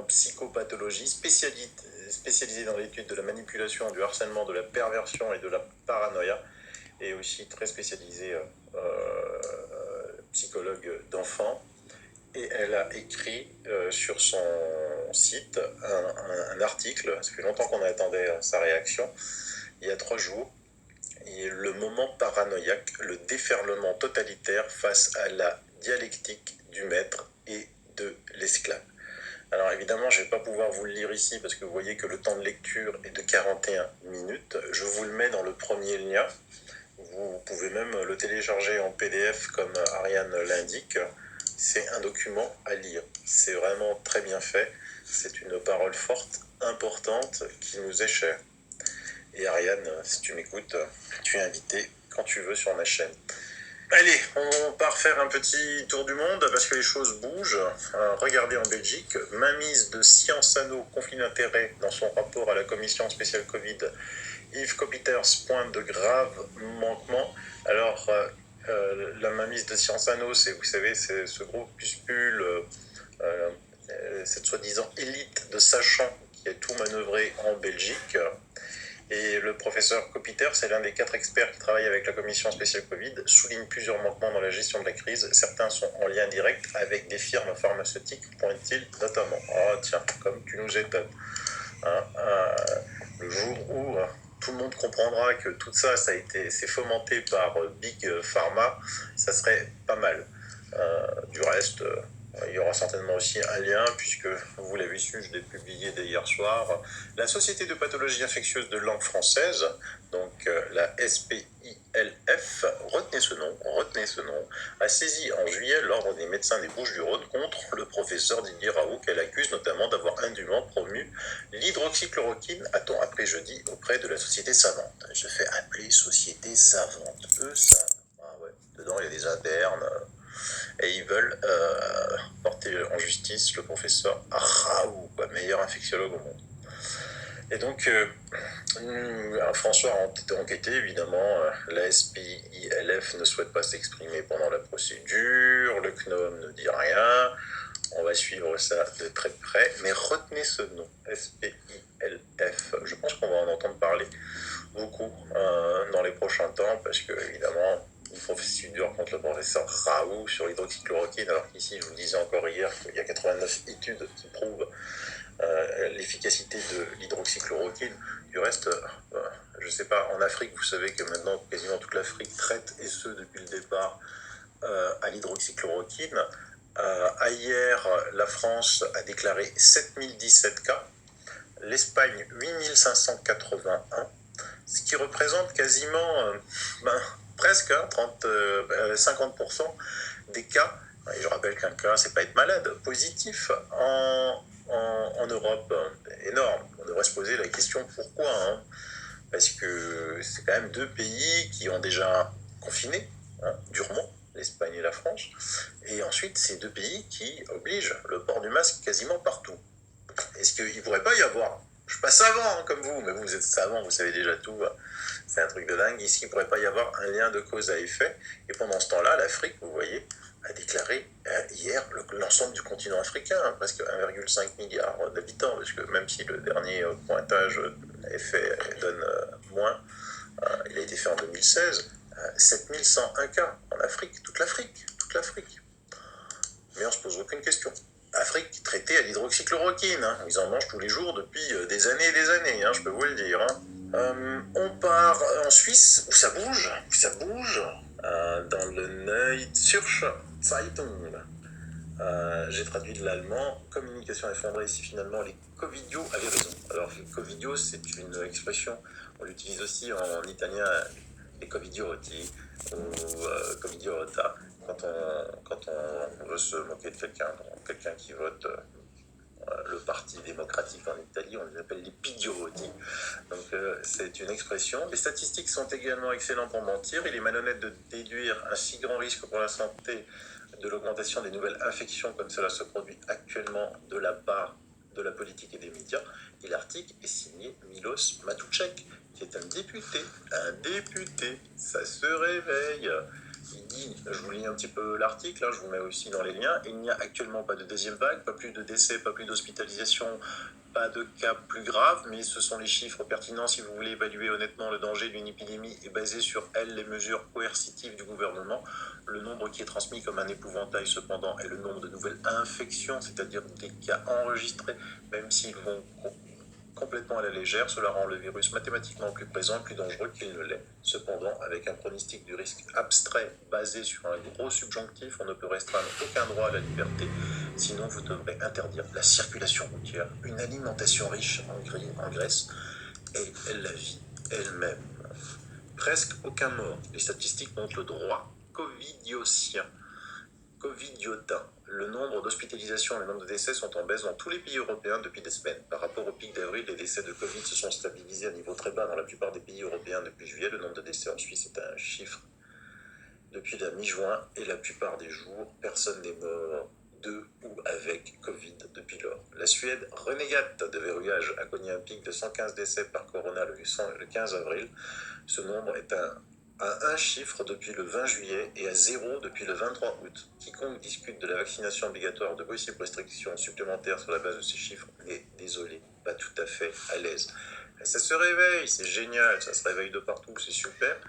psychopathologie spécialisé dans l'étude de la manipulation, du harcèlement, de la perversion et de la paranoïa, et aussi très spécialisée psychologue d'enfants. Et elle a écrit sur son site un article, ça fait longtemps qu'on attendait sa réaction, il y a 3 jours, et le moment paranoïaque, le déferlement totalitaire face à la dialectique du maître et de l'esclave. Alors évidemment, je ne vais pas pouvoir vous le lire ici parce que vous voyez que le temps de lecture est de 41 minutes. Je vous le mets dans le premier lien. Vous pouvez même le télécharger en PDF comme Ariane l'indique. C'est un document à lire. C'est vraiment très bien fait. C'est une parole forte, importante, qui nous est chère. Et Ariane, si tu m'écoutes, tu es invitée quand tu veux sur ma chaîne. Allez, on part faire un petit tour du monde parce que les choses bougent. Regardez en Belgique, mainmise de Sciences Anno, conflit d'intérêts dans son rapport à la commission spéciale Covid. Yves Copiters pointe de graves manquements. Alors, la mainmise de Sciences Anno, c'est, vous savez, c'est ce groupuscule, cette soi-disant élite de sachants qui a tout manœuvré en Belgique. Et le professeur Copiter, c'est l'un des 4 experts qui travaillent avec la commission spéciale Covid, souligne plusieurs manquements dans la gestion de la crise. Certains sont en lien direct avec des firmes pharmaceutiques, pointe-t-il notamment. Oh tiens, comme tu nous étonnes. Le jour où tout le monde comprendra que tout ça, c'est fomenté par Big Pharma, ça serait pas mal. Du reste, il y aura certainement aussi un lien, puisque vous l'avez su, je l'ai publié dès hier soir. La Société de pathologie infectieuse de langue française, donc la SPILF, retenez ce nom, a saisi en juillet l'Ordre des médecins des Bouches-du-Rhône contre le professeur Didier Raoult, qu'elle accuse notamment d'avoir indûment promu l'hydroxychloroquine, a-t-on appris jeudi, auprès de la Société savante. Je fais appeler Société savante, eux savent. Ah ouais. Dedans, il y a des internes. Et ils veulent porter en justice le professeur Raoult, meilleur infectiologue au monde. Et donc, François a enquêté, évidemment. La SPILF ne souhaite pas s'exprimer pendant la procédure. Le CNOM ne dit rien. On va suivre ça de très près. Mais retenez ce nom, SPILF. Je pense qu'on va en entendre parler beaucoup dans les prochains temps, parce que, évidemment, une procédure contre le professeur Raoult sur l'hydroxychloroquine, alors qu'ici, je vous le disais encore hier, qu'il y a 89 études qui prouvent l'efficacité de l'hydroxychloroquine. Du reste, je ne sais pas, en Afrique, vous savez que maintenant, quasiment toute l'Afrique traite, et ce, depuis le départ, à l'hydroxychloroquine. Hier, la France a déclaré 7017 cas, l'Espagne 8581, ce qui représente quasiment presque 50% des cas, et je rappelle qu'un cas, c'est pas être malade, positif en Europe. Énorme. On devrait se poser la question pourquoi, parce que c'est quand même 2 pays qui ont déjà confiné, durement, l'Espagne et la France, et ensuite c'est 2 pays qui obligent le port du masque quasiment partout. Est-ce qu'il ne pourrait pas y avoir, je ne suis pas savant comme vous, mais vous êtes savant, vous savez déjà tout, c'est un truc de dingue, est-ce qu'il ne pourrait pas y avoir un lien de cause à effet? Et pendant ce temps-là, l'Afrique, vous voyez, a déclaré hier l'ensemble du continent africain, presque 1,5 milliard d'habitants, parce que même si le dernier pointage donne moins, il a été fait en 2016, 7101 cas en Afrique, toute l'Afrique. Mais on ne se pose aucune question. Afrique traitée à l'hydroxychloroquine, ils en mangent tous les jours depuis des années et des années, je peux vous le dire. On part en Suisse, où ça bouge, dans le Neue-Zürcher Zeitung. J'ai traduit de l'allemand, communication effondrée, si finalement les covidios avaient raison. Alors, covidio, c'est une expression, on l'utilise aussi en italien, les covidioti, ou covidiota, quand on veut se moquer de quelqu'un qui vote le Parti démocratique en Italie, on les appelle les pidioti. Donc c'est une expression. Les statistiques sont également excellentes pour mentir. Il est malhonnête de déduire un si grand risque pour la santé de l'augmentation des nouvelles infections comme cela se produit actuellement de la part de la politique et des médias. Et l'article est signé Milos Matouček, qui est un député, ça se réveille. Il dit, je vous lis un petit peu l'article, hein, je vous mets aussi dans les liens, il n'y a actuellement pas de deuxième vague, pas plus de décès, pas plus d'hospitalisation, pas de cas plus graves, mais ce sont les chiffres pertinents si vous voulez évaluer honnêtement le danger d'une épidémie et baser sur elles les mesures coercitives du gouvernement. Le nombre qui est transmis comme un épouvantail cependant est le nombre de nouvelles infections, c'est-à-dire des cas enregistrés, même s'ils vont complètement à la légère, cela rend le virus mathématiquement plus présent, plus dangereux qu'il ne l'est. Cependant, avec un pronostic du risque abstrait basé sur un gros subjonctif, on ne peut restreindre aucun droit à la liberté, sinon vous devrez interdire la circulation routière, une alimentation riche en graisse et la vie elle-même. Presque aucun mort. Les statistiques montrent le droit covidiotien. Covidiotin. Le nombre d'hospitalisations et le nombre de décès sont en baisse dans tous les pays européens depuis des semaines. Par rapport au pic d'avril, les décès de Covid se sont stabilisés à un niveau très bas dans la plupart des pays européens depuis juillet. Le nombre de décès en Suisse est à un chiffre depuis la mi-juin et la plupart des jours, personne n'est mort de ou avec Covid depuis lors. La Suède, renégate de verrouillage, a connu un pic de 115 décès par corona le 15 avril. Ce nombre est à un chiffre depuis le 20 juillet et à 0 depuis le 23 août. Quiconque discute de la vaccination obligatoire ou de possibles restrictions supplémentaires sur la base de ces chiffres n'est, désolé, pas tout à fait à l'aise. Ça se réveille, c'est génial, ça se réveille de partout, c'est super.